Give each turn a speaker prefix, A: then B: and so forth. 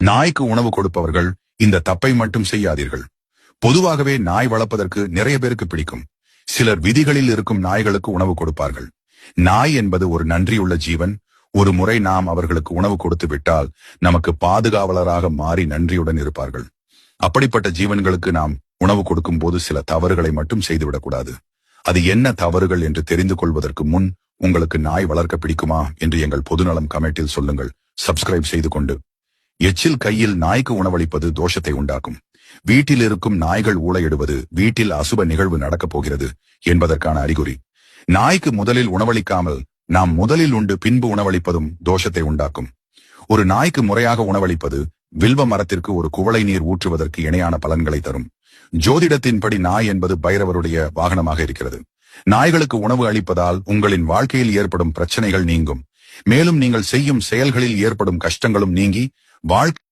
A: நாய்க்கு உணவு கொடுப்பவர்கள் இந்த தப்பை மட்டும் செய்யாதீர்கள். பொதுவாகவே நாய் வளர்ப்பதற்கு நிறைய பேருக்கு பிடிக்கும். சிலர் விதிகளில் இருக்கும் நாய்களுக்கு உணவு கொடுப்பார்கள். நாய் என்பது ஒரு நன்றியுள்ள ஜீவன். ஒரு முறை நாம் அவர்களுக்கு உணவு கொடுத்து விட்டால் நமக்கு பாதுகாவலராக மாறி நன்றியுடன் இருப்பார்கள். அப்படிப்பட்ட ஜீவன்களுக்கு நாம் உணவு கொடுக்கும் போது சில தவறுகளை மட்டும் செய்துவிடக்கூடாது. அது என்ன தவறுகள் என்று தெரிந்து கொள்வதற்கு முன் உங்களுக்கு நாய் வளர்க்க பிடிக்குமா என்று எங்கள் பொதுநலம் கமெண்டில் சொல்லுங்கள். சப்ஸ்கிரைப் செய்து கொண்டு எச்சில் கையில் நாய்க்கு உணவளிப்பது தோஷத்தை உண்டாக்கும். வீட்டில் இருக்கும் நாய்கள் ஊளையிடுவது வீட்டில் அசுப நிகழ்வு நடக்கப் போகிறது என்பதற்கான அறிகுறி. நாய்க்கு முதலில் உணவளிக்காமல் நாம் முதலில் உண்டு பின்பு உணவளிப்பதும் தோஷத்தை உண்டாக்கும். ஒரு நாய்க்கு முறையாக உணவளிப்பது வில்வ மரத்திற்கு ஒரு குவளை நீர் ஊற்றுவதற்கு இணையான பலன்களை தரும். ஜோதிடத்தின்படி நாய் என்பது பைரவருடைய வாகனமாக இருக்கிறது. நாய்களுக்கு உணவு அளிப்பதால் உங்களின் வாழ்க்கையில் ஏற்படும் பிரச்சனைகள் நீங்கும். மேலும் நீங்கள் செய்யும் செயல்களில் ஏற்படும் கஷ்டங்களும் நீங்கி வாழ்க்கை